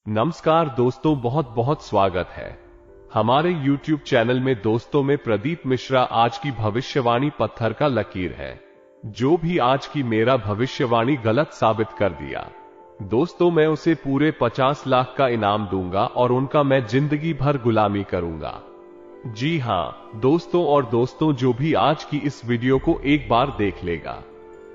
नमस्कार दोस्तों, बहुत बहुत स्वागत है हमारे YouTube चैनल में। दोस्तों मैं प्रदीप मिश्रा। आज की भविष्यवाणी पत्थर का लकीर है। जो भी आज की मेरा भविष्यवाणी गलत साबित कर दिया, दोस्तों मैं उसे पूरे 50 लाख का इनाम दूंगा और उनका मैं जिंदगी भर गुलामी करूंगा। जी हां दोस्तों, और दोस्तों जो भी आज की इस वीडियो को एक बार देख लेगा,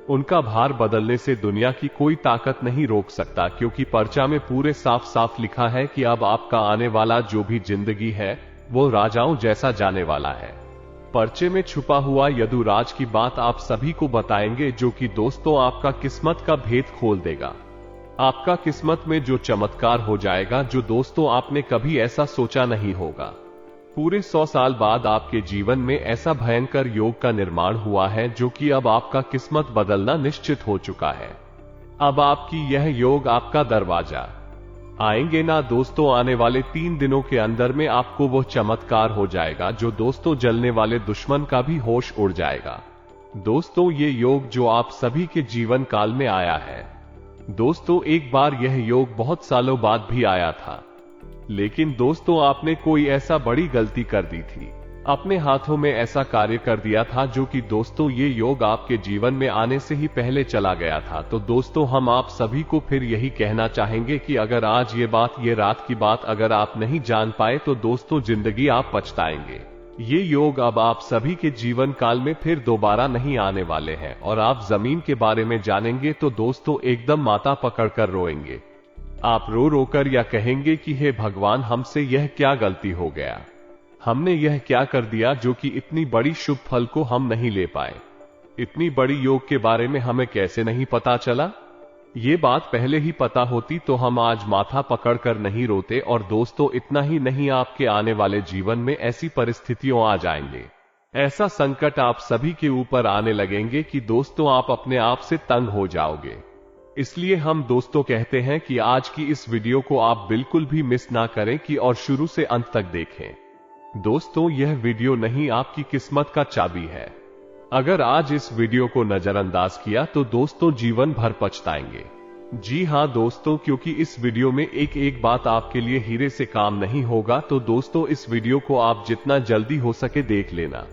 उनका भार बदलने से दुनिया की कोई ताकत नहीं रोक सकता, क्योंकि पर्चा में पूरे साफ साफ लिखा है कि अब आपका आने वाला जो भी जिंदगी है वो राजाओं जैसा जाने वाला है। पर्चे में छुपा हुआ यदुराज की बात आप सभी को बताएंगे, जो कि दोस्तों आपका किस्मत का भेद खोल देगा। आपका किस्मत में जो चमत्कार हो जाएगा, जो दोस्तों आपने कभी ऐसा सोचा नहीं होगा। पूरे 100 साल बाद आपके जीवन में ऐसा भयंकर योग का निर्माण हुआ है, जो कि अब आपका किस्मत बदलना निश्चित हो चुका है। अब आपकी यह योग आपका दरवाजा आएंगे ना दोस्तों, आने वाले 3 दिनों के अंदर में आपको वो चमत्कार हो जाएगा, जो दोस्तों जलने वाले दुश्मन का भी होश उड़ जाएगा। दोस्तों ये योग जो आप सभी के जीवन काल में आया है, दोस्तों एक बार यह योग बहुत सालों बाद भी आया था, लेकिन दोस्तों आपने कोई ऐसा बड़ी गलती कर दी थी, अपने हाथों में ऐसा कार्य कर दिया था जो कि दोस्तों ये योग आपके जीवन में आने से ही पहले चला गया था। तो दोस्तों हम आप सभी को फिर यही कहना चाहेंगे कि अगर आज ये रात की बात अगर आप नहीं जान पाए, तो दोस्तों जिंदगी आप पछताएंगे। ये योग अब आप सभी के जीवन काल में फिर दोबारा नहीं आने वाले हैं, और आप जमीन के बारे में जानेंगे तो दोस्तों एकदम माथा पकड़कर रोएंगे। आप रो रोकर या कहेंगे कि हे भगवान, हमसे यह क्या गलती हो गया, हमने यह क्या कर दिया जो कि इतनी बड़ी शुभ फल को हम नहीं ले पाए। इतनी बड़ी योग के बारे में हमें कैसे नहीं पता चला। ये बात पहले ही पता होती तो हम आज माथा पकड़कर नहीं रोते। और दोस्तों इतना ही नहीं, आपके आने वाले जीवन में ऐसी परिस्थितियां आ जाएंगे, ऐसा संकट आप सभी के ऊपर आने लगेंगे कि दोस्तों आप अपने आप से तंग हो जाओगे। इसलिए हम दोस्तों कहते हैं कि आज की इस वीडियो को आप बिल्कुल भी मिस ना करें कि और शुरू से अंत तक देखें। दोस्तों यह वीडियो नहीं, आपकी किस्मत का चाबी है। अगर आज इस वीडियो को नजरअंदाज किया तो दोस्तों जीवन भर पछताएंगे। जी हां दोस्तों, क्योंकि इस वीडियो में एक एक बात आपके लिए हीरे से काम नहीं होगा। तो दोस्तों इस वीडियो को आप जितना जल्दी हो सके देख लेना,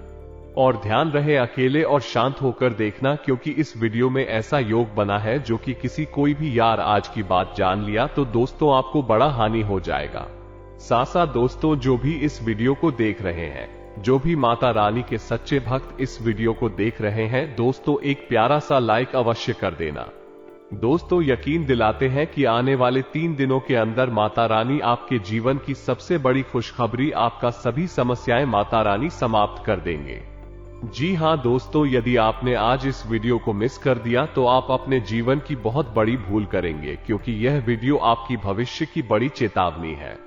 और ध्यान रहे अकेले और शांत होकर देखना, क्योंकि इस वीडियो में ऐसा योग बना है जो कि किसी कोई भी यार आज की बात जान लिया तो दोस्तों आपको बड़ा हानि हो जाएगा। साथ दोस्तों जो भी इस वीडियो को देख रहे हैं, जो भी माता रानी के सच्चे भक्त इस वीडियो को देख रहे हैं, दोस्तों एक प्यारा सा लाइक अवश्य कर देना। दोस्तों यकीन दिलाते हैं कि आने वाले 3 दिनों के अंदर माता रानी आपके जीवन की सबसे बड़ी खुशखबरी, आपका सभी समस्याएं माता रानी समाप्त कर देंगे। जी हां दोस्तों, यदि आपने आज इस वीडियो को मिस कर दिया तो आप अपने जीवन की बहुत बड़ी भूल करेंगे, क्योंकि यह वीडियो आपकी भविष्य की बड़ी चेतावनी है।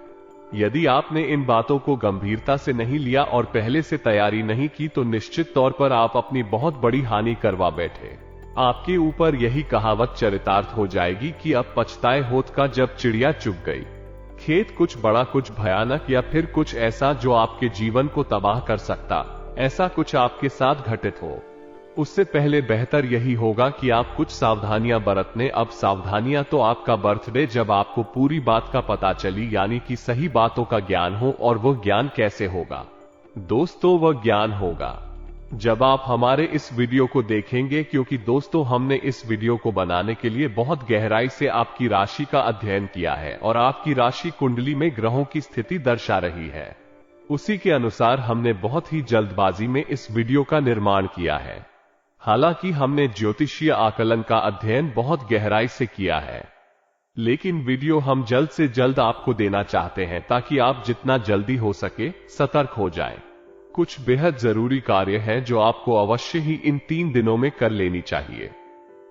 यदि आपने इन बातों को गंभीरता से नहीं लिया और पहले से तैयारी नहीं की, तो निश्चित तौर पर आप अपनी बहुत बड़ी हानि करवा बैठे। आपके ऊपर यही कहावत चरितार्थ हो जाएगी कि अब पछताए होत का जब चिड़िया चुग गई। खेत कुछ बड़ा, कुछ भयानक, या फिर कुछ ऐसा जो आपके जीवन को तबाह कर सकता, ऐसा कुछ आपके साथ घटित हो, उससे पहले बेहतर यही होगा कि आप कुछ सावधानियां बरतने। अब सावधानियां तो आपका बर्थडे जब आपको पूरी बात का पता चली, यानी कि सही बातों का ज्ञान हो। और वो ज्ञान कैसे होगा दोस्तों? वह ज्ञान होगा जब आप हमारे इस वीडियो को देखेंगे, क्योंकि दोस्तों हमने इस वीडियो को बनाने के लिए बहुत गहराई से आपकी राशि का अध्ययन किया है, और आपकी राशि कुंडली में ग्रहों की स्थिति दर्शा रही है। उसी के अनुसार हमने बहुत ही जल्दबाजी में इस वीडियो का निर्माण किया है। हालांकि हमने ज्योतिषीय आकलन का अध्ययन बहुत गहराई से किया है, लेकिन वीडियो हम जल्द से जल्द आपको देना चाहते हैं, ताकि आप जितना जल्दी हो सके सतर्क हो जाएं। कुछ बेहद जरूरी कार्य हैं जो आपको अवश्य ही इन 3 दिनों में कर लेनी चाहिए।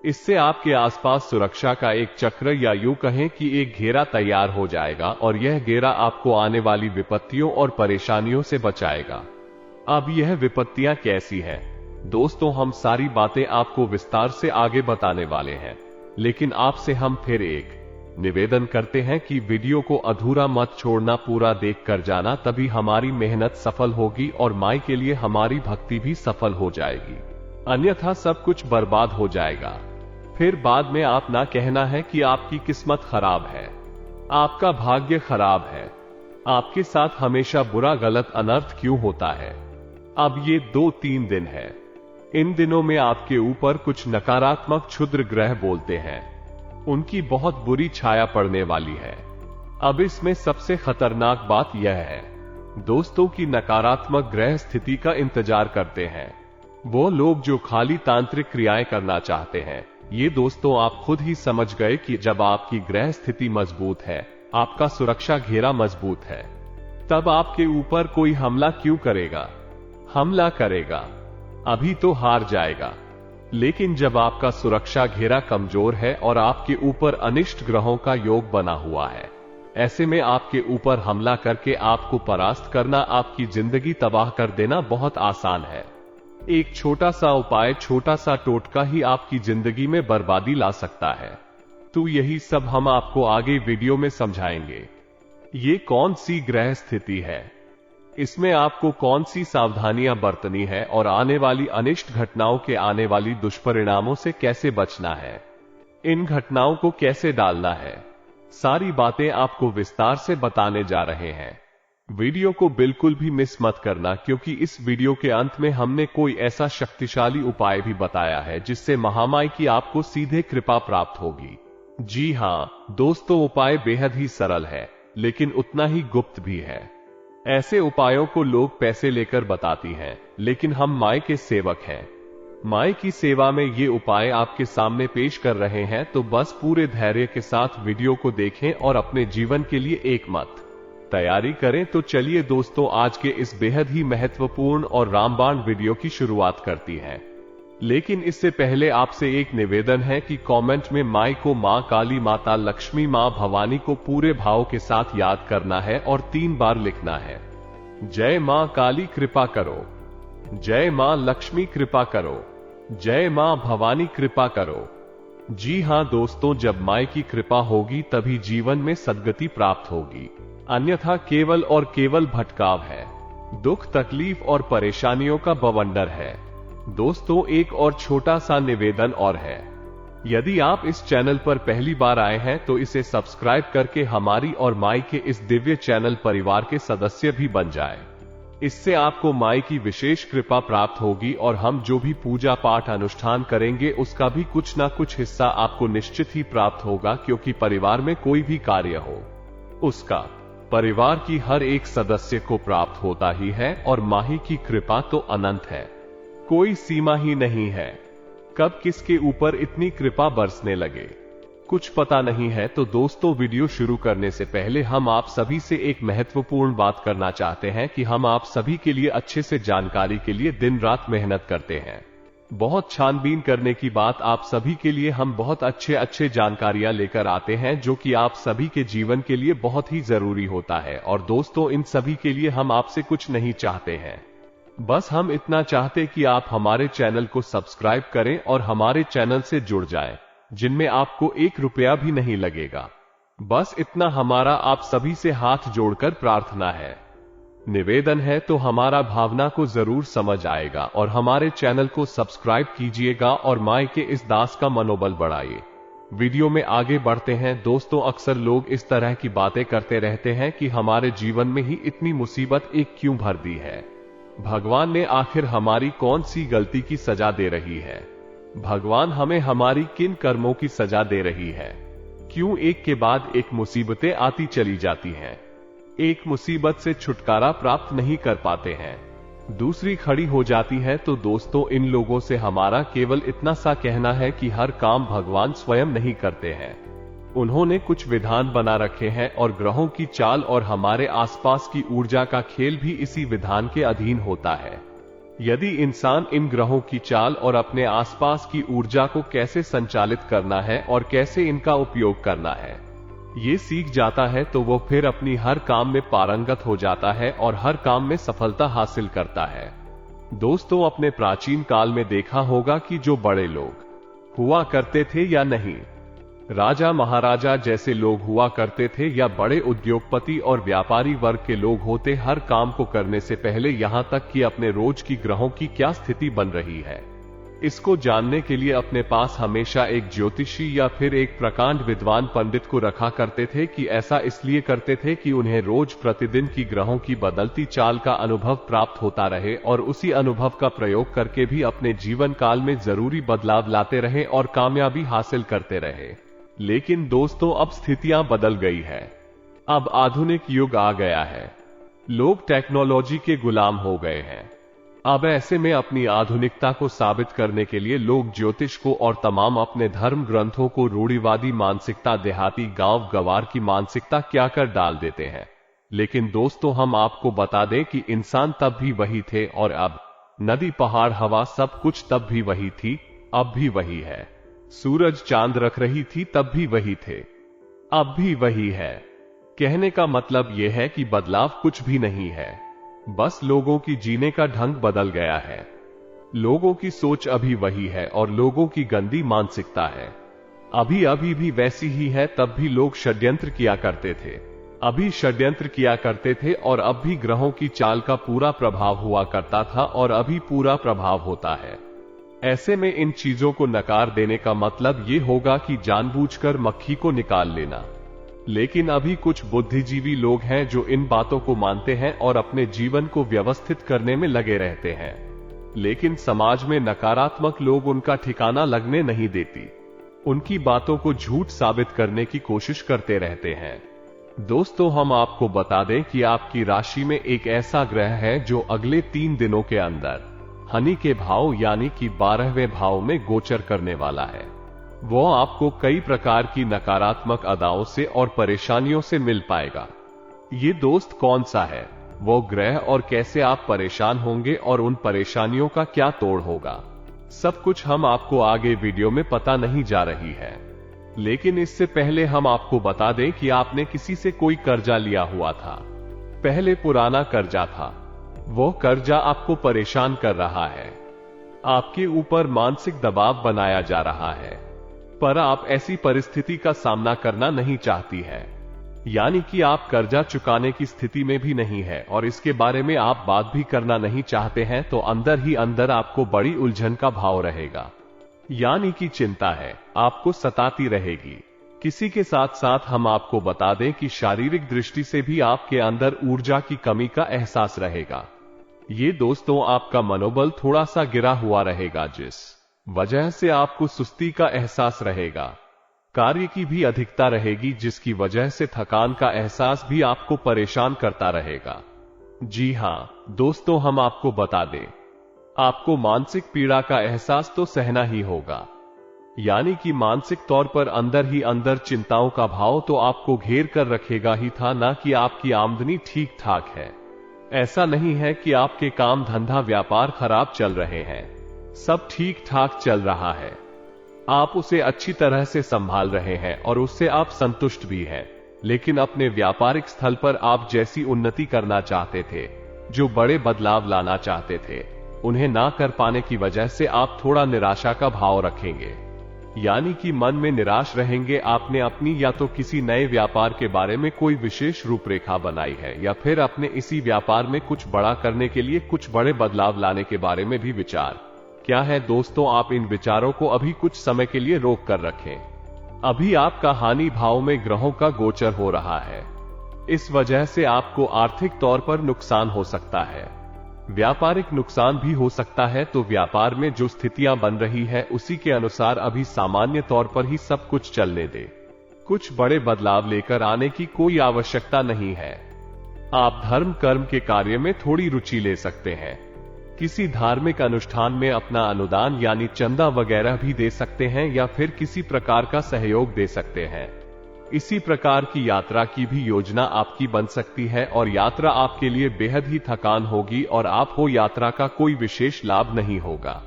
इससे आपके आसपास सुरक्षा का एक चक्र, या यूं कहें कि एक घेरा तैयार हो जाएगा, और यह घेरा आपको आने वाली विपत्तियों और परेशानियों से बचाएगा। अब यह विपत्तियां कैसी हैं दोस्तों, हम सारी बातें आपको विस्तार से आगे बताने वाले हैं, लेकिन आपसे हम फिर एक निवेदन करते हैं कि वीडियो को अधूरा मत छोड़ना, पूरा देख कर जाना, तभी हमारी मेहनत सफल होगी और माई के लिए हमारी भक्ति भी सफल हो जाएगी। अन्यथा सब कुछ बर्बाद हो जाएगा। फिर बाद में आप ना कहना है कि आपकी किस्मत खराब है। आपका भाग्य खराब है। आपके साथ हमेशा बुरा गलत अनर्थ क्यों होता है। अब ये 2-3 दिन है। इन दिनों में आपके ऊपर कुछ नकारात्मक क्षुद्र ग्रह बोलते हैं, उनकी बहुत बुरी छाया पड़ने वाली है। अब इसमें सबसे खतरनाक बात यह है, दोस्तों की नकारात्मक ग्रह स्थिति का इंतजार करते हैं वो लोग जो खाली तांत्रिक क्रियाएं करना चाहते हैं। ये दोस्तों आप खुद ही समझ गए कि जब आपकी ग्रह स्थिति मजबूत है, आपका सुरक्षा घेरा मजबूत है, तब आपके ऊपर कोई हमला क्यों करेगा। हमला करेगा, अभी तो हार जाएगा, लेकिन जब आपका सुरक्षा घेरा कमजोर है और आपके ऊपर अनिष्ट ग्रहों का योग बना हुआ है, ऐसे में आपके ऊपर हमला करके आपको परास्त करना, आपकी जिंदगी तबाह कर देना बहुत आसान है। एक छोटा सा उपाय, छोटा सा टोटका ही आपकी जिंदगी में बर्बादी ला सकता है। तो यही सब हम आपको आगे वीडियो में समझाएंगे। ये कौन सी ग्रह स्थिति है, इसमें आपको कौन सी सावधानियां बरतनी है और आने वाली अनिष्ट घटनाओं के आने वाली दुष्परिणामों से कैसे बचना है, इन घटनाओं को कैसे डालना है, सारी बातें आपको विस्तार से बताने जा रहे हैं। वीडियो को बिल्कुल भी मिस मत करना, क्योंकि इस वीडियो के अंत में हमने कोई ऐसा शक्तिशाली उपाय भी बताया है जिससे महामाई की आपको सीधे कृपा प्राप्त होगी। जी हां दोस्तों, उपाय बेहद ही सरल है, लेकिन उतना ही गुप्त भी है। ऐसे उपायों को लोग पैसे लेकर बताती हैं, लेकिन हम माई के सेवक हैं। माई की सेवा में ये उपाय आपके सामने पेश कर रहे हैं, तो बस पूरे धैर्य के साथ वीडियो को देखें और अपने जीवन के लिए एक मत तैयारी करें। तो चलिए दोस्तों, आज के इस बेहद ही महत्वपूर्ण और रामबाण वीडियो की शुरुआत करती हैं। लेकिन इससे पहले आपसे एक निवेदन है कि कमेंट में माई को मां काली, माता लक्ष्मी, मां भवानी को पूरे भाव के साथ याद करना है और 3 बार लिखना है। जय मां काली कृपा करो, जय मां लक्ष्मी कृपा करो, जय मां भवानी कृपा करो। जी हां दोस्तों, जब माई की कृपा होगी तभी जीवन में सद्गति प्राप्त होगी, अन्यथा केवल और केवल भटकाव है, दुख तकलीफ और परेशानियों का बवंडर है। दोस्तों, एक और छोटा सा निवेदन और है, यदि आप इस चैनल पर पहली बार आए हैं तो इसे सब्सक्राइब करके हमारी और माई के इस दिव्य चैनल परिवार के सदस्य भी बन जाएं। इससे आपको माई की विशेष कृपा प्राप्त होगी और हम जो भी पूजा पाठ अनुष्ठान करेंगे उसका भी कुछ ना कुछ हिस्सा आपको निश्चित ही प्राप्त होगा, क्योंकि परिवार में कोई भी कार्य हो उसका परिवार की हर एक सदस्य को प्राप्त होता ही है, और माही की कृपा तो अनंत है, कोई सीमा ही नहीं है। कब किसके ऊपर इतनी कृपा बरसने लगे कुछ पता नहीं है। तो दोस्तों, वीडियो शुरू करने से पहले हम आप सभी से एक महत्वपूर्ण बात करना चाहते हैं कि हम आप सभी के लिए अच्छे से जानकारी के लिए दिन रात मेहनत करते हैं। बहुत छानबीन करने की बात, आप सभी के लिए हम बहुत अच्छे जानकारियां लेकर आते हैं जो कि आप सभी के जीवन के लिए बहुत ही जरूरी होता है। और दोस्तों, इन सभी के लिए हम आपसे कुछ नहीं चाहते हैं, बस हम इतना चाहते कि आप हमारे चैनल को सब्सक्राइब करें और हमारे चैनल से जुड़ जाएं, जिनमें आपको 1 रुपया भी नहीं लगेगा। बस इतना हमारा आप सभी से हाथ जोड़कर प्रार्थना है, निवेदन है। तो हमारा भावना को जरूर समझ आएगा और हमारे चैनल को सब्सक्राइब कीजिएगा और माई के इस दास का मनोबल बढ़ाइए। वीडियो में आगे बढ़ते हैं। दोस्तों, अक्सर लोग इस तरह की बातें करते रहते हैं कि हमारे जीवन में ही इतनी मुसीबत एक क्यों भर दी है, भगवान ने आखिर हमारी कौन सी गलती की सजा दे रही है, भगवान हमें हमारी किन कर्मों की सजा दे रही है, क्यों एक के बाद एक मुसीबतें आती चली जाती हैं, एक मुसीबत से छुटकारा प्राप्त नहीं कर पाते हैं, दूसरी खड़ी हो जाती है। तो दोस्तों, इन लोगों से हमारा केवल इतना सा कहना है कि हर काम भगवान स्वयं नहीं करते हैं, उन्होंने कुछ विधान बना रखे हैं और ग्रहों की चाल और हमारे आसपास की ऊर्जा का खेल भी इसी विधान के अधीन होता है। यदि इंसान इन ग्रहों की चाल और अपने आसपास की ऊर्जा को कैसे संचालित करना है और कैसे इनका उपयोग करना है ये सीख जाता है, तो वो फिर अपनी हर काम में पारंगत हो जाता है और हर काम में सफलता हासिल करता है। दोस्तों, अपने प्राचीन काल में देखा होगा कि जो बड़े लोग हुआ करते थे या नहीं, राजा महाराजा जैसे लोग हुआ करते थे या बड़े उद्योगपति और व्यापारी वर्ग के लोग होते, हर काम को करने से पहले यहां तक कि अपने रोज की ग्रहों की क्या स्थिति बन रही है, इसको जानने के लिए अपने पास हमेशा एक ज्योतिषी या फिर एक प्रकांड विद्वान पंडित को रखा करते थे कि ऐसा इसलिए करते थे कि उन्हें रोज प्रतिदिन की ग्रहों की बदलती चाल का अनुभव प्राप्त होता रहे और उसी अनुभव का प्रयोग करके भी अपने जीवन काल में जरूरी बदलाव लाते रहे और कामयाबी हासिल करते रहे। लेकिन दोस्तों, अब स्थितियां बदल गई है। अब आधुनिक युग आ गया है। लोग टेक्नोलॉजी के गुलाम हो गए हैं। अब ऐसे में अपनी आधुनिकता को साबित करने के लिए लोग ज्योतिष को और तमाम अपने धर्म ग्रंथों को रूढ़िवादी मानसिकता, देहाती गांव गवार की मानसिकता क्या कर डाल देते हैं। लेकिन दोस्तों, हम आपको बता दें कि इंसान तब भी वही थे और अब नदी, पहाड़, हवा सब कुछ तब भी वही थी, अब भी वही है। सूरज, चांद रख रही थी तब भी वही थे, अब भी वही है। कहने का मतलब यह है कि बदलाव कुछ भी नहीं है, बस लोगों की जीने का ढंग बदल गया है। लोगों की सोच अभी वही है और लोगों की गंदी मानसिकता है अभी भी वैसी ही है। तब भी लोग षड्यंत्र किया करते थे, अभी षड्यंत्र किया करते थे और अब भी ग्रहों की चाल का पूरा प्रभाव हुआ करता था और अभी पूरा प्रभाव होता है। ऐसे में इन चीजों को नकार देने का मतलब ये होगा कि जानबूझकर मक्खी को निकाल लेना। लेकिन अभी कुछ बुद्धिजीवी लोग हैं जो इन बातों को मानते हैं और अपने जीवन को व्यवस्थित करने में लगे रहते हैं। लेकिन समाज में नकारात्मक लोग उनका ठिकाना लगने नहीं देती, उनकी बातों को झूठ साबित करने की कोशिश करते रहते हैं। दोस्तों, हम आपको बता दें कि आपकी राशि में एक ऐसा ग्रह है जो अगले 3 दिनों के अंदर शनि के भाव यानी कि 12वें भाव में गोचर करने वाला है। वो आपको कई प्रकार की नकारात्मक अदाओं से और परेशानियों से मिल पाएगा। ये दोस्त कौन सा है, वो ग्रह और कैसे आप परेशान होंगे और उन परेशानियों का क्या तोड़ होगा, सब कुछ हम आपको आगे वीडियो में पता नहीं जा रही है। लेकिन इससे पहले हम आपको बता दें कि आपने किसी से कोई कर्जा लिया हुआ था, पहले पुराना कर्जा था, वो कर्जा आपको परेशान कर रहा है, आपके ऊपर मानसिक दबाव बनाया जा रहा है, पर आप ऐसी परिस्थिति का सामना करना नहीं चाहती है, यानी कि आप कर्जा चुकाने की स्थिति में भी नहीं है और इसके बारे में आप बात भी करना नहीं चाहते हैं। तो अंदर ही अंदर आपको बड़ी उलझन का भाव रहेगा, यानी कि चिंता है, आपको सताती रहेगी। किसी के साथ साथ हम आपको बता दें कि शारीरिक दृष्टि से भी आपके अंदर ऊर्जा की कमी का एहसास रहेगा। ये दोस्तों, आपका मनोबल थोड़ा सा गिरा हुआ रहेगा, जिस वजह से आपको सुस्ती का एहसास रहेगा। कार्य की भी अधिकता रहेगी, जिसकी वजह से थकान का एहसास भी आपको परेशान करता रहेगा। जी हां दोस्तों, हम आपको बता दें, आपको मानसिक पीड़ा का एहसास तो सहना ही होगा, यानी कि मानसिक तौर पर अंदर ही अंदर चिंताओं का भाव तो आपको घेर कर रखेगा ही था। ना कि आपकी आमदनी ठीक ठाक है, ऐसा नहीं है कि आपके काम धंधा व्यापार खराब चल रहे हैं, सब ठीक ठाक चल रहा है, आप उसे अच्छी तरह से संभाल रहे हैं और उससे आप संतुष्ट भी हैं। लेकिन अपने व्यापारिक स्थल पर आप जैसी उन्नति करना चाहते थे, जो बड़े बदलाव लाना चाहते थे, उन्हें ना कर पाने की वजह से आप थोड़ा निराशा का भाव रखेंगे, यानी कि मन में निराश रहेंगे। आपने अपनी या तो किसी नए व्यापार के बारे में कोई विशेष रूपरेखा बनाई है या फिर अपने इसी व्यापार में कुछ बड़ा करने के लिए कुछ बड़े बदलाव लाने के बारे में भी विचार क्या है। दोस्तों, आप इन विचारों को अभी कुछ समय के लिए रोक कर रखें। अभी आपका हानि भाव में ग्रहों का गोचर हो रहा है, इस वजह से आपको आर्थिक तौर पर नुकसान हो सकता है, व्यापारिक नुकसान भी हो सकता है। तो व्यापार में जो स्थितियां बन रही है उसी के अनुसार अभी सामान्य तौर पर ही सब कुछ चलने दे, कुछ बड़े बदलाव लेकर आने की कोई आवश्यकता नहीं है। आप धर्म कर्म के कार्य में थोड़ी रुचि ले सकते हैं, किसी धार्मिक अनुष्ठान में अपना अनुदान यानी चंदा वगैरह भी दे सकते हैं या फिर किसी प्रकार का सहयोग दे सकते हैं। इसी प्रकार की यात्रा की भी योजना आपकी बन सकती है और यात्रा आपके लिए बेहद ही थकान होगी और आपको यात्रा का कोई विशेष लाभ नहीं होगा।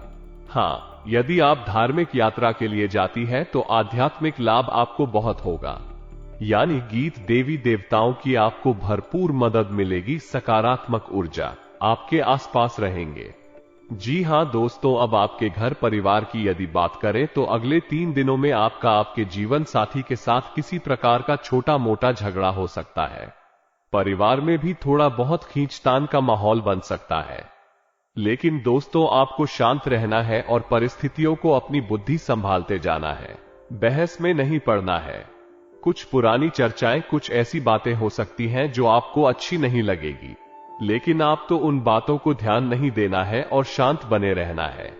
हाँ, यदि आप धार्मिक यात्रा के लिए जाती है तो आध्यात्मिक लाभ आपको बहुत होगा, यानी गीत देवी देवताओं की आपको भरपूर मदद मिलेगी, सकारात्मक ऊर्जा आपके आसपास रहेंगे। जी हां दोस्तों, अब आपके घर परिवार की यदि बात करें तो अगले 3 दिनों में आपका आपके जीवन साथी के साथ किसी प्रकार का छोटा मोटा झगड़ा हो सकता है। परिवार में भी थोड़ा बहुत खींचतान का माहौल बन सकता है। लेकिन दोस्तों, आपको शांत रहना है और परिस्थितियों को अपनी बुद्धि संभालते जाना है। बहस में नहीं पड़ना है। कुछ पुरानी चर्चाएं, कुछ ऐसी बातें हो सकती हैं जो आपको अच्छी नहीं लगेगी, लेकिन आप तो उन बातों को ध्यान नहीं देना है और शांत बने रहना है।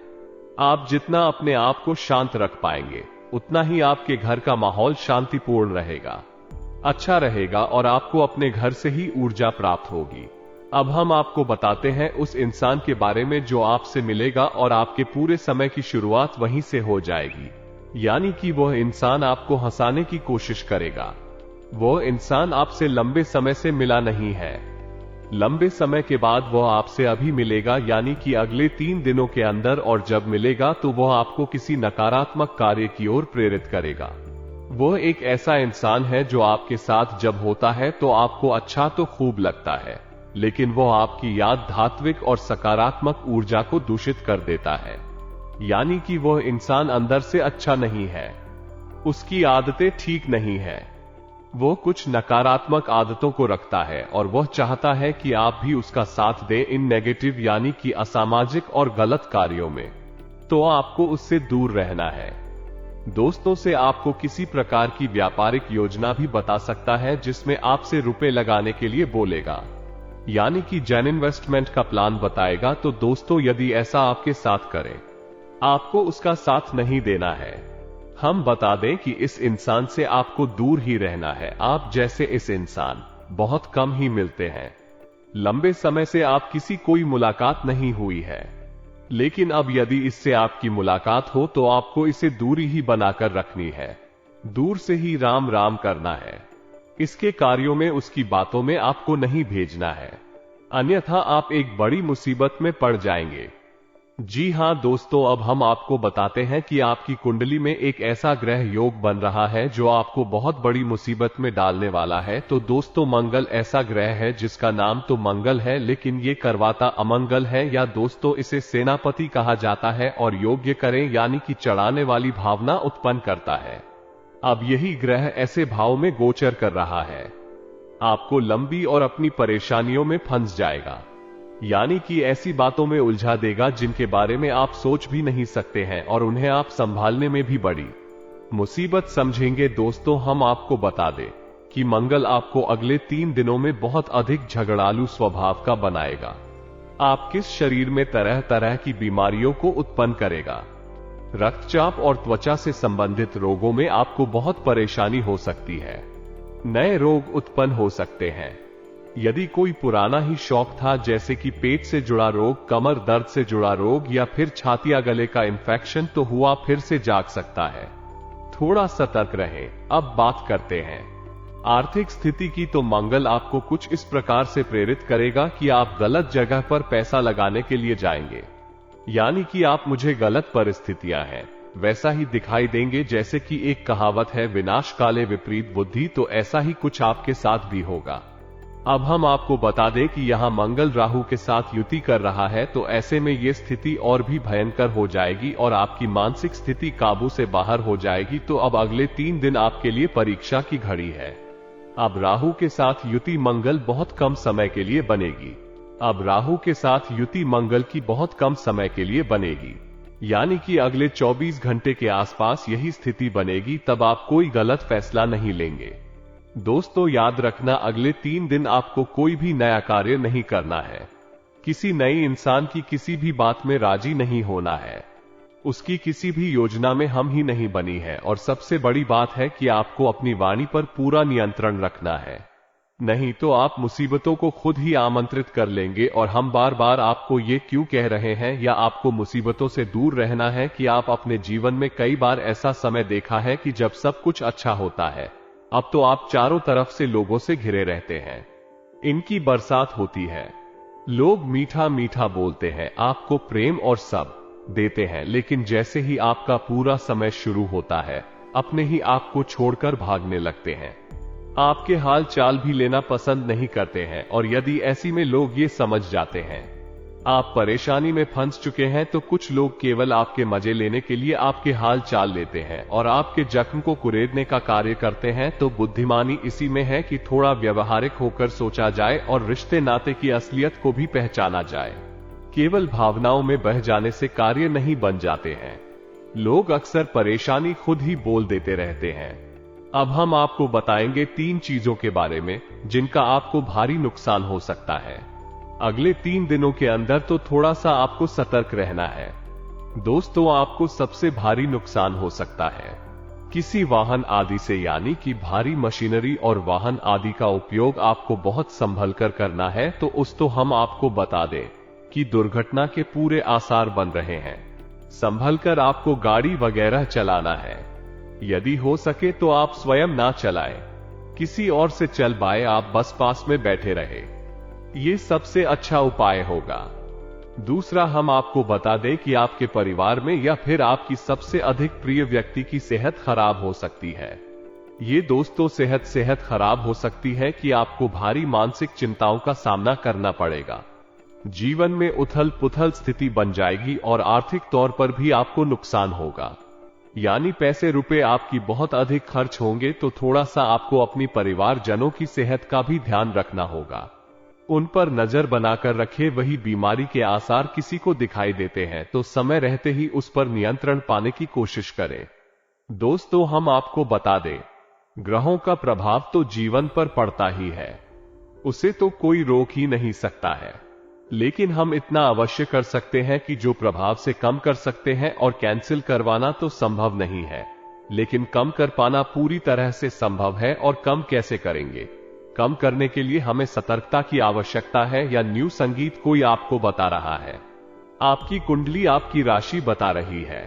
आप जितना अपने आप को शांत रख पाएंगे, उतना ही आपके घर का माहौल शांतिपूर्ण रहेगा, अच्छा रहेगा और आपको अपने घर से ही ऊर्जा प्राप्त होगी। अब हम आपको बताते हैं उस इंसान के बारे में जो आपसे मिलेगा और आपके पूरे समय की शुरुआत वहीं से हो जाएगी। यानी कि वह इंसान आपको हंसाने की कोशिश करेगा। वह इंसान आपसे लंबे समय से मिला नहीं है। लंबे समय के बाद वह आपसे अभी मिलेगा, यानी कि अगले 3 दिनों के अंदर, और जब मिलेगा तो वह आपको किसी नकारात्मक कार्य की ओर प्रेरित करेगा। वह एक ऐसा इंसान है जो आपके साथ जब होता है तो आपको अच्छा तो खूब लगता है, लेकिन वह आपकी याद धात्विक और सकारात्मक ऊर्जा को दूषित कर देता है। यानी कि वह इंसान अंदर से अच्छा नहीं है, उसकी आदतें ठीक नहीं है, वो कुछ नकारात्मक आदतों को रखता है और वह चाहता है कि आप भी उसका साथ दें इन नेगेटिव यानी कि असामाजिक और गलत कार्यों में। तो आपको उससे दूर रहना है। दोस्तों से आपको किसी प्रकार की व्यापारिक योजना भी बता सकता है जिसमें आपसे रुपए लगाने के लिए बोलेगा, यानी कि जेन इन्वेस्टमेंट का प्लान बताएगा। तो दोस्तों, यदि ऐसा आपके साथ करें, आपको उसका साथ नहीं देना है। हम बता दें कि इस इंसान से आपको दूर ही रहना है। आप जैसे इस इंसान बहुत कम ही मिलते हैं। लंबे समय से आप किसी कोई मुलाकात नहीं हुई है, लेकिन अब यदि इससे आपकी मुलाकात हो तो आपको इसे दूरी ही बनाकर रखनी है। दूर से ही राम राम करना है। इसके कार्यों में, उसकी बातों में आपको नहीं भेजना है, अन्यथा आप एक बड़ी मुसीबत में पड़ जाएंगे। जी हां दोस्तों, अब हम आपको बताते हैं कि आपकी कुंडली में एक ऐसा ग्रह योग बन रहा है जो आपको बहुत बड़ी मुसीबत में डालने वाला है। तो दोस्तों, मंगल ऐसा ग्रह है जिसका नाम तो मंगल है, लेकिन ये करवाता अमंगल है, या दोस्तों इसे सेनापति कहा जाता है, और योग्य करें यानी कि चढ़ाने वाली भावना उत्पन्न करता है। अब यही ग्रह ऐसे भाव में गोचर कर रहा है, आपको लंबी और अपनी परेशानियों में फंस जाएगा, यानी कि ऐसी बातों में उलझा देगा जिनके बारे में आप सोच भी नहीं सकते हैं और उन्हें आप संभालने में भी बड़ी मुसीबत समझेंगे। दोस्तों, हम आपको बता दें कि मंगल आपको अगले 3 दिनों में बहुत अधिक झगड़ालू स्वभाव का बनाएगा। आपके शरीर में तरह तरह की बीमारियों को उत्पन्न करेगा। रक्तचाप और त्वचा से संबंधित रोगों में आपको बहुत परेशानी हो सकती है। नए रोग उत्पन्न हो सकते हैं। यदि कोई पुराना ही शौक था, जैसे कि पेट से जुड़ा रोग, कमर दर्द से जुड़ा रोग, या फिर छाती या गले का इंफेक्शन, तो हुआ फिर से जाग सकता है। थोड़ा सतर्क रहें। अब बात करते हैं आर्थिक स्थिति की। तो मंगल आपको कुछ इस प्रकार से प्रेरित करेगा कि आप गलत जगह पर पैसा लगाने के लिए जाएंगे, यानी कि आप मुझे गलत परिस्थितियां हैं वैसा ही दिखाई देंगे। जैसे कि एक कहावत है, विनाश काले विपरीत बुद्धि, तो ऐसा ही कुछ आपके साथ भी होगा। अब हम आपको बता दें कि यहां मंगल राहु के साथ युति कर रहा है, तो ऐसे में ये स्थिति और भी भयंकर हो जाएगी और आपकी मानसिक स्थिति काबू से बाहर हो जाएगी। तो अब अगले 3 दिन आपके लिए परीक्षा की घड़ी है। अब राहु के साथ युति मंगल बहुत कम समय के लिए बनेगी। अब राहु के साथ युति मंगल की बहुत कम समय के लिए बनेगी, यानी कि अगले 24 घंटे के आसपास यही स्थिति बनेगी। तब आप कोई गलत फैसला नहीं लेंगे। दोस्तों, याद रखना, अगले 3 दिन आपको कोई भी नया कार्य नहीं करना है। किसी नए इंसान की किसी भी बात में राजी नहीं होना है। उसकी किसी भी योजना में हम ही नहीं बनी है। और सबसे बड़ी बात है कि आपको अपनी वाणी पर पूरा नियंत्रण रखना है, नहीं तो आप मुसीबतों को खुद ही आमंत्रित कर लेंगे। और हम बार बार आपको ये क्यों कह रहे हैं, या आपको मुसीबतों से दूर रहना है, कि आप अपने जीवन में कई बार ऐसा समय देखा है कि जब सब कुछ अच्छा होता है, अब तो आप चारों तरफ से लोगों से घिरे रहते हैं। इनकी बरसात होती है। लोग मीठा मीठा बोलते हैं, आपको प्रेम और सब देते हैं, लेकिन जैसे ही आपका पूरा समय शुरू होता है, अपने ही आपको छोड़कर भागने लगते हैं। आपके हाल चाल भी लेना पसंद नहीं करते हैं। और यदि ऐसी में लोग ये समझ जाते हैं आप परेशानी में फंस चुके हैं, तो कुछ लोग केवल आपके मजे लेने के लिए आपके हाल चाल लेते हैं और आपके जख्म को कुरेदने का कार्य करते हैं। तो बुद्धिमानी इसी में है कि थोड़ा व्यवहारिक होकर सोचा जाए और रिश्ते नाते की असलियत को भी पहचाना जाए। केवल भावनाओं में बह जाने से कार्य नहीं बन जाते हैं। लोग अक्सर परेशानी खुद ही बोल देते रहते हैं। अब हम आपको बताएंगे 3 चीजों के बारे में जिनका आपको भारी नुकसान हो सकता है। अगले 3 दिनों के अंदर तो थोड़ा सा आपको सतर्क रहना है। दोस्तों, आपको सबसे भारी नुकसान हो सकता है किसी वाहन आदि से, यानी कि भारी मशीनरी और वाहन आदि का उपयोग आपको बहुत संभल कर करना है। तो हम आपको बता दें कि दुर्घटना के पूरे आसार बन रहे हैं। संभल कर आपको गाड़ी वगैरह चलाना है। यदि हो सके तो आप स्वयं ना चलाएं, किसी और से चलवाएं, आप बस पास में बैठे रहे, ये सबसे अच्छा उपाय होगा। दूसरा, हम आपको बता दें कि आपके परिवार में या फिर आपकी सबसे अधिक प्रिय व्यक्ति की सेहत खराब हो सकती है। ये दोस्तों सेहत खराब हो सकती है कि आपको भारी मानसिक चिंताओं का सामना करना पड़ेगा। जीवन में उथल पुथल स्थिति बन जाएगी और आर्थिक तौर पर भी आपको नुकसान होगा, यानी पैसे रुपए आपकी बहुत अधिक खर्च होंगे। तो थोड़ा सा आपको अपनी परिवारजनों की सेहत का भी ध्यान रखना होगा। उन पर नजर बनाकर रखें। वही बीमारी के आसार किसी को दिखाई देते हैं तो समय रहते ही उस पर नियंत्रण पाने की कोशिश करें। दोस्तों, हम आपको बता दें, ग्रहों का प्रभाव तो जीवन पर पड़ता ही है, उसे तो कोई रोक ही नहीं सकता है। लेकिन हम इतना अवश्य कर सकते हैं कि जो प्रभाव से कम कर सकते हैं, और कैंसिल करवाना तो संभव नहीं है, लेकिन कम कर पाना पूरी तरह से संभव है। और कम कैसे करेंगे? कम करने के लिए हमें सतर्कता की आवश्यकता है, या न्यू संगीत कोई आपको बता रहा है, आपकी कुंडली आपकी राशि बता रही है।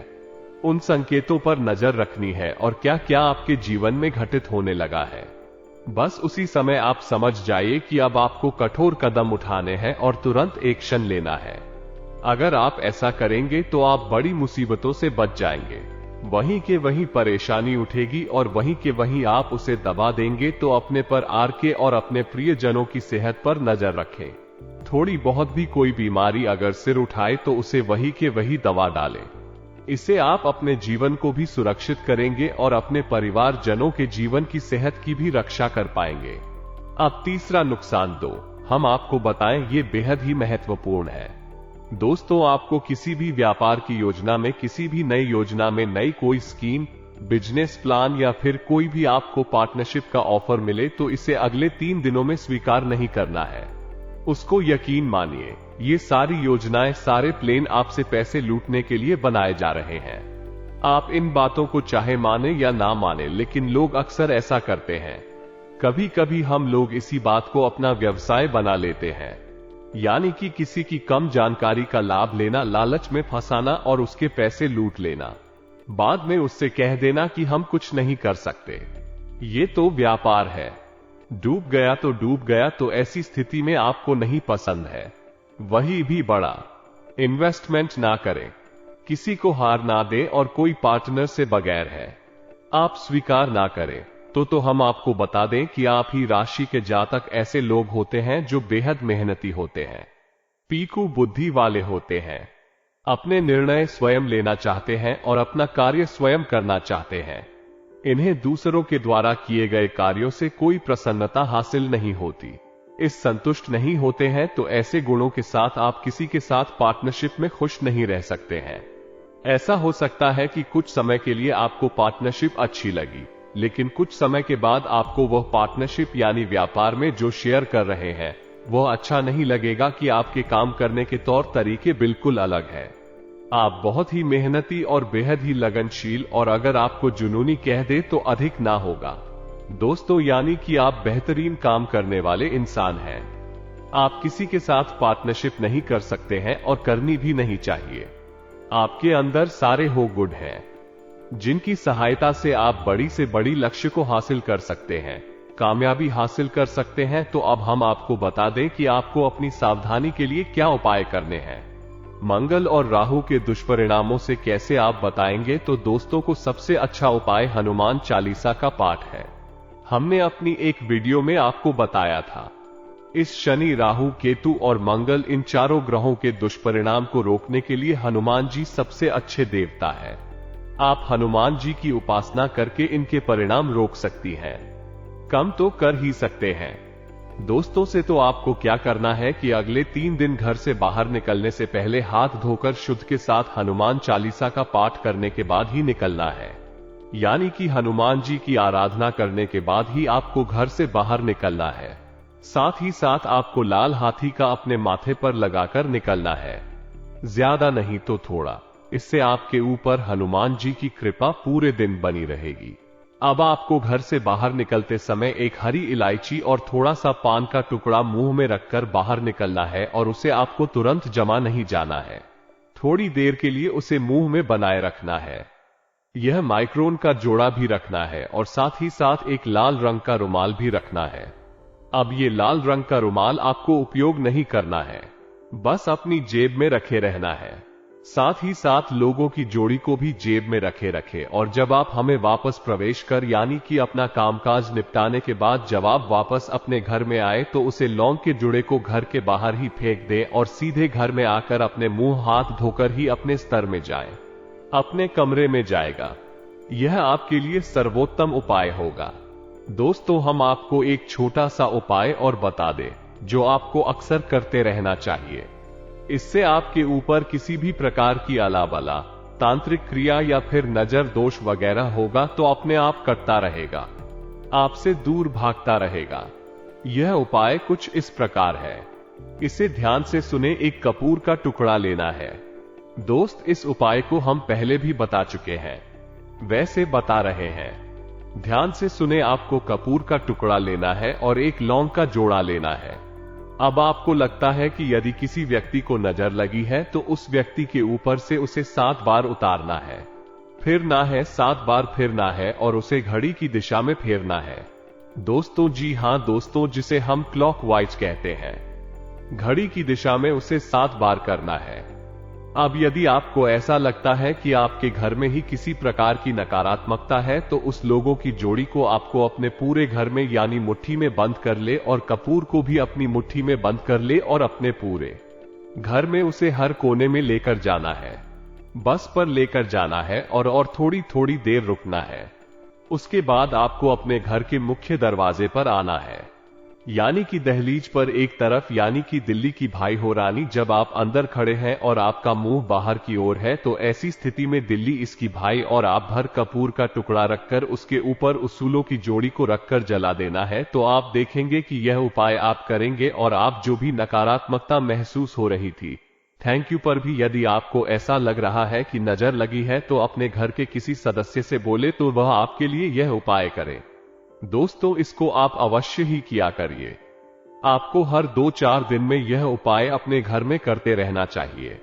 उन संकेतों पर नजर रखनी है और क्या क्या आपके जीवन में घटित होने लगा है। बस उसी समय आप समझ जाइए कि अब आपको कठोर कदम उठाने हैं और तुरंत एक्शन लेना है। अगर आप ऐसा करेंगे तो आप बड़ी मुसीबतों से बच जाएंगे। वहीं के वहीं परेशानी उठेगी और वहीं के वहीं आप उसे दबा देंगे। तो अपने पर आर के और अपने प्रियजनों की सेहत पर नजर रखें। थोड़ी बहुत भी कोई बीमारी अगर सिर उठाए तो उसे वहीं के वहीं दबा डालें। इससे आप अपने जीवन को भी सुरक्षित करेंगे और अपने परिवारजनों के जीवन की सेहत की भी रक्षा कर पाएंगे। अब तीसरा नुकसान हम आपको बताएं, ये बेहद ही महत्वपूर्ण है। दोस्तों, आपको किसी भी व्यापार की योजना में, किसी भी नई योजना में, नई कोई स्कीम, बिजनेस प्लान या फिर कोई भी आपको पार्टनरशिप का ऑफर मिले तो इसे अगले 3 दिनों में स्वीकार नहीं करना है। उसको यकीन मानिए, ये सारी योजनाएं, सारे प्लान आपसे पैसे लूटने के लिए बनाए जा रहे हैं। आप इन बातों को चाहे माने या ना माने, लेकिन लोग अक्सर ऐसा करते हैं। कभी कभी हम लोग इसी बात को अपना व्यवसाय बना लेते हैं, यानी कि किसी की कम जानकारी का लाभ लेना, लालच में फंसाना और उसके पैसे लूट लेना। बाद में उससे कह देना कि हम कुछ नहीं कर सकते, ये तो व्यापार है, डूब गया तो डूब गया। तो ऐसी स्थिति में आपको नहीं पसंद है, वही भी बड़ा इन्वेस्टमेंट ना करें, किसी को हार ना दें और कोई पार्टनर से बगैर है आप स्वीकार ना करें। तो हम आपको बता दें कि आप ही राशि के जातक ऐसे लोग होते हैं जो बेहद मेहनती होते हैं, पीकू बुद्धि वाले होते हैं, अपने निर्णय स्वयं लेना चाहते हैं और अपना कार्य स्वयं करना चाहते हैं। इन्हें दूसरों के द्वारा किए गए कार्यों से कोई प्रसन्नता हासिल नहीं होती, इस संतुष्ट नहीं होते हैं। तो ऐसे गुणों के साथ आप किसी के साथ पार्टनरशिप में खुश नहीं रह सकते हैं। ऐसा हो सकता है कि कुछ समय के लिए आपको पार्टनरशिप अच्छी लगी, लेकिन कुछ समय के बाद आपको वह पार्टनरशिप यानी व्यापार में जो शेयर कर रहे हैं वह अच्छा नहीं लगेगा कि आपके काम करने के तौर तरीके बिल्कुल अलग है। आप बहुत ही मेहनती और बेहद ही लगनशील, और अगर आपको जुनूनी कह दे तो अधिक ना होगा दोस्तों, यानी कि आप बेहतरीन काम करने वाले इंसान हैं। आप किसी के साथ पार्टनरशिप नहीं कर सकते हैं और करनी भी नहीं चाहिए। आपके अंदर सारे हो गुण हैं जिनकी सहायता से आप बड़ी से बड़ी लक्ष्य को हासिल कर सकते हैं, कामयाबी हासिल कर सकते हैं। तो अब हम आपको बता दें कि आपको अपनी सावधानी के लिए क्या उपाय करने हैं। मंगल और राहु के दुष्परिणामों से कैसे आप बताएंगे। तो दोस्तों को सबसे अच्छा उपाय हनुमान चालीसा का पाठ है। हमने अपनी एक वीडियो में आपको बताया था। इस शनि, राहु, केतु और मंगल, इन चारों ग्रहों के दुष्परिणाम को रोकने के लिए हनुमान जी सबसे अच्छे देवता है। आप हनुमान जी की उपासना करके इनके परिणाम रोक सकती हैं, कम तो कर ही सकते हैं। दोस्तों से तो आपको क्या करना है कि अगले 3 दिन घर से बाहर निकलने से पहले हाथ धोकर शुद्ध के साथ हनुमान चालीसा का पाठ करने के बाद ही निकलना है। यानी कि हनुमान जी की आराधना करने के बाद ही आपको घर से बाहर निकलना है। साथ ही साथ आपको लाल हाथी का अपने माथे पर लगाकर निकलना है, ज्यादा नहीं तो थोड़ा। इससे आपके ऊपर हनुमान जी की कृपा पूरे दिन बनी रहेगी। अब आपको घर से बाहर निकलते समय एक हरी इलायची और थोड़ा सा पान का टुकड़ा मुंह में रखकर बाहर निकलना है और उसे आपको तुरंत जमा नहीं जाना है, थोड़ी देर के लिए उसे मुंह में बनाए रखना है। यह माइक्रोन का जोड़ा भी रखना है और साथ ही साथ एक लाल रंग का रुमाल भी रखना है। अब ये लाल रंग का रुमाल आपको उपयोग नहीं करना है, बस अपनी जेब में रखे रहना है। साथ ही साथ लोगों की जोड़ी को भी जेब में रखे और जब आप हमें वापस प्रवेश कर यानी कि अपना कामकाज निपटाने के बाद जब आप वापस अपने घर में आए तो उसे लौंग के जुड़े को घर के बाहर ही फेंक दें और सीधे घर में आकर अपने मुंह हाथ धोकर ही अपने स्तर में जाएं, अपने कमरे में जाएगा। यह आपके लिए सर्वोत्तम उपाय होगा। दोस्तों, हम आपको एक छोटा सा उपाय और बता दें जो आपको अक्सर करते रहना चाहिए। इससे आपके ऊपर किसी भी प्रकार की अलाबला, तांत्रिक क्रिया या फिर नजर दोष वगैरह होगा तो अपने आप कटता रहेगा, आपसे दूर भागता रहेगा। यह उपाय कुछ इस प्रकार है, इसे ध्यान से सुने। एक कपूर का टुकड़ा लेना है। दोस्त, इस उपाय को हम पहले भी बता चुके हैं, वैसे बता रहे हैं, ध्यान से सुने। आपको कपूर का टुकड़ा लेना है और एक लौंग का जोड़ा लेना है। अब आपको लगता है कि यदि किसी व्यक्ति को नजर लगी है तो उस व्यक्ति के ऊपर से उसे 7 बार उतारना है, फिरना है 7 बार फिरना है और उसे घड़ी की दिशा में फेरना है। दोस्तों, जी हां दोस्तों, जिसे हम क्लॉकवाइज कहते हैं, घड़ी की दिशा में उसे 7 बार करना है। अब यदि आपको ऐसा लगता है कि आपके घर में ही किसी प्रकार की नकारात्मकता है तो उस लोगों की जोड़ी को आपको अपने पूरे घर में यानी मुट्ठी में बंद कर ले और कपूर को भी अपनी मुट्ठी में बंद कर ले और अपने पूरे घर में उसे हर कोने में लेकर जाना है। बस पर लेकर जाना है और थोड़ी थोड़ी देर रुकना है। उसके बाद आपको अपने घर के मुख्य दरवाजे पर आना है, यानी कि दहलीज पर एक तरफ, यानी कि दिल्ली की भाई हो रानी। जब आप अंदर खड़े हैं और आपका मुंह बाहर की ओर है तो ऐसी स्थिति में दिल्ली इसकी भाई और आप भर कपूर का टुकड़ा रखकर उसके ऊपर उसूलों की जोड़ी को रखकर जला देना है। तो आप देखेंगे कि यह उपाय आप करेंगे और आप जो भी नकारात्मकता महसूस हो रही थी, थैंक यू पर भी यदि आपको ऐसा लग रहा है कि नजर लगी है तो अपने घर के किसी सदस्य से बोले तो वह आपके लिए यह उपाय करे। दोस्तों, इसको आप अवश्य ही किया करिए। आपको हर 2-4 दिन में यह उपाय अपने घर में करते रहना चाहिए।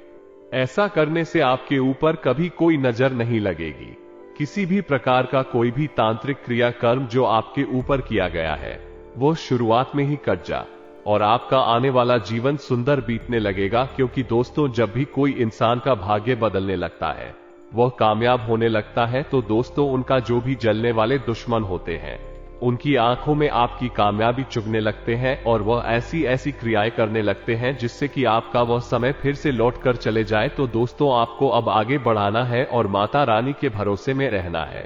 ऐसा करने से आपके ऊपर कभी कोई नजर नहीं लगेगी। किसी भी प्रकार का कोई भी तांत्रिक क्रिया कर्म जो आपके ऊपर किया गया है वो शुरुआत में ही कट जा और आपका आने वाला जीवन सुंदर बीतने लगेगा। क्योंकि दोस्तों, जब भी कोई इंसान का भाग्य बदलने लगता है, वह कामयाब होने लगता है, तो दोस्तों उनका जो भी जलने वाले दुश्मन होते हैं उनकी आंखों में आपकी कामयाबी चुभने लगते हैं और वह ऐसी ऐसी क्रियाएं करने लगते हैं जिससे कि आपका वह समय फिर से लौट कर चले जाए। तो दोस्तों, आपको अब आगे बढ़ाना है और माता रानी के भरोसे में रहना है।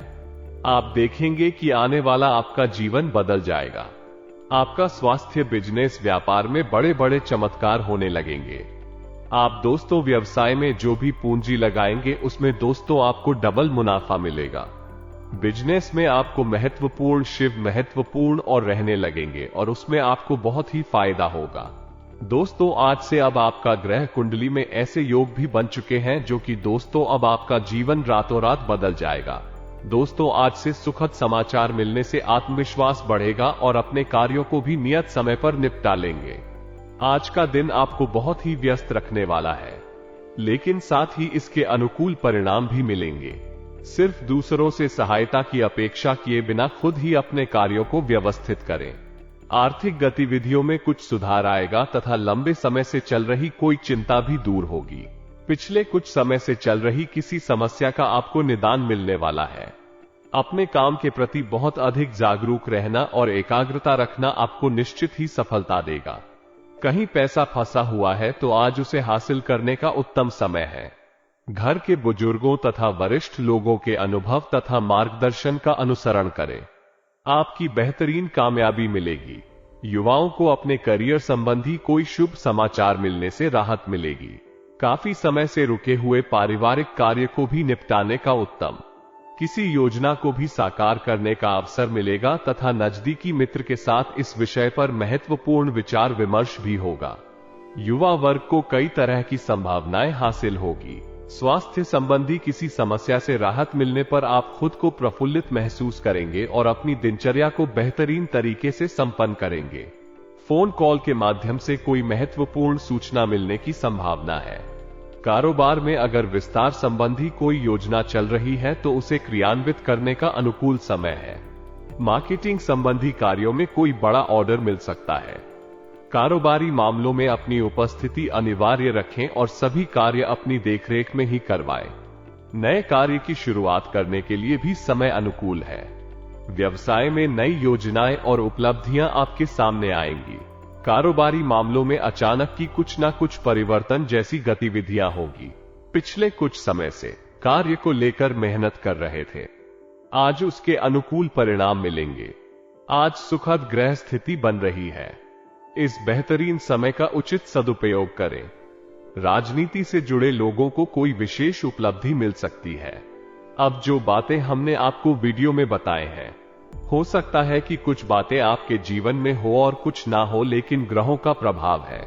आप देखेंगे कि आने वाला आपका जीवन बदल जाएगा। आपका स्वास्थ्य, बिजनेस, व्यापार में बड़े बड़े चमत्कार होने लगेंगे। आप दोस्तों व्यवसाय में जो भी पूंजी लगाएंगे उसमें दोस्तों आपको डबल मुनाफा मिलेगा। बिजनेस में आपको महत्वपूर्ण, शिव महत्वपूर्ण और रहने लगेंगे और उसमें आपको बहुत ही फायदा होगा। दोस्तों, आज से अब आपका ग्रह कुंडली में ऐसे योग भी बन चुके हैं जो कि दोस्तों अब आपका जीवन रातों रात बदल जाएगा। दोस्तों, आज से सुखद समाचार मिलने से आत्मविश्वास बढ़ेगा और अपने कार्यों को भी नियत समय पर निपटा लेंगे। आज का दिन आपको बहुत ही व्यस्त रखने वाला है, लेकिन साथ ही इसके अनुकूल परिणाम भी मिलेंगे। सिर्फ दूसरों से सहायता की अपेक्षा किए बिना खुद ही अपने कार्यों को व्यवस्थित करें। आर्थिक गतिविधियों में कुछ सुधार आएगा तथा लंबे समय से चल रही कोई चिंता भी दूर होगी। पिछले कुछ समय से चल रही किसी समस्या का आपको निदान मिलने वाला है। अपने काम के प्रति बहुत अधिक जागरूक रहना और एकाग्रता रखना आपको निश्चित ही सफलता देगा। कहीं पैसा फंसा हुआ है तो आज उसे हासिल करने का उत्तम समय है। घर के बुजुर्गों तथा वरिष्ठ लोगों के अनुभव तथा मार्गदर्शन का अनुसरण करें, आपकी बेहतरीन कामयाबी मिलेगी। युवाओं को अपने करियर संबंधी कोई शुभ समाचार मिलने से राहत मिलेगी। काफी समय से रुके हुए पारिवारिक कार्य को भी निपटाने का उत्तम, किसी योजना को भी साकार करने का अवसर मिलेगा तथा नजदीकी मित्र के साथ इस विषय पर महत्वपूर्ण विचार विमर्श भी होगा। युवा वर्ग को कई तरह की संभावनाएं हासिल होगी। स्वास्थ्य संबंधी किसी समस्या से राहत मिलने पर आप खुद को प्रफुल्लित महसूस करेंगे और अपनी दिनचर्या को बेहतरीन तरीके से संपन्न करेंगे। फोन कॉल के माध्यम से कोई महत्वपूर्ण सूचना मिलने की संभावना है। कारोबार में अगर विस्तार संबंधी कोई योजना चल रही है तो उसे क्रियान्वित करने का अनुकूल समय है। मार्केटिंग संबंधी कार्यों में कोई बड़ा ऑर्डर मिल सकता है। कारोबारी मामलों में अपनी उपस्थिति अनिवार्य रखें और सभी कार्य अपनी देखरेख में ही करवाएं। नए कार्य की शुरुआत करने के लिए भी समय अनुकूल है। व्यवसाय में नई योजनाएं और उपलब्धियां आपके सामने आएंगी। कारोबारी मामलों में अचानक की कुछ ना कुछ परिवर्तन जैसी गतिविधियां होगी। पिछले कुछ समय से कार्य को लेकर मेहनत कर रहे थे, आज उसके अनुकूल परिणाम मिलेंगे। आज सुखद ग्रह स्थिति बन रही है। इस बेहतरीन समय का उचित सदुपयोग करें। राजनीति से जुड़े लोगों को कोई विशेष उपलब्धि मिल सकती है। अब जो बातें हमने आपको वीडियो में बताए हैं, हो सकता है कि कुछ बातें आपके जीवन में हो और कुछ ना हो, लेकिन ग्रहों का प्रभाव है।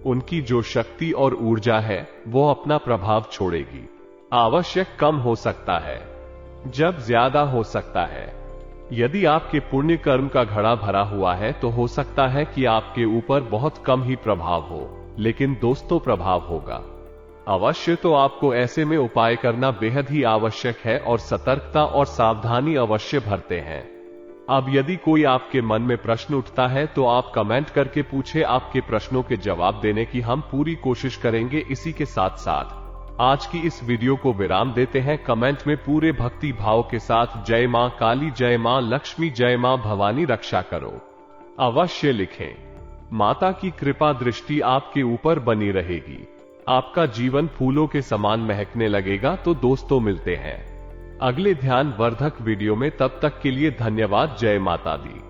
उनकी जो शक्ति और ऊर्जा है वो अपना प्रभाव छोड़ेगी। आवश्यक कम हो सकता है, जब ज्यादा हो सकता है। यदि आपके पुण्य कर्म का घड़ा भरा हुआ है तो हो सकता है कि आपके ऊपर बहुत कम ही प्रभाव हो, लेकिन दोस्तों प्रभाव होगा। अवश्य तो आपको ऐसे में उपाय करना बेहद ही आवश्यक है और सतर्कता और सावधानी अवश्य भरते हैं। अब यदि कोई आपके मन में प्रश्न उठता है तो आप कमेंट करके पूछे। आपके प्रश्नों के जवाब देने की हम पूरी कोशिश करेंगे। इसी के साथ साथ आज की इस वीडियो को विराम देते हैं। कमेंट में पूरे भक्ति भाव के साथ जय मां काली, जय मां लक्ष्मी, जय मां भवानी रक्षा करो अवश्य लिखें। माता की कृपा दृष्टि आपके ऊपर बनी रहेगी। आपका जीवन फूलों के समान महकने लगेगा। तो दोस्तों मिलते हैं अगले ध्यान वर्धक वीडियो में। तब तक के लिए धन्यवाद। जय माता दी।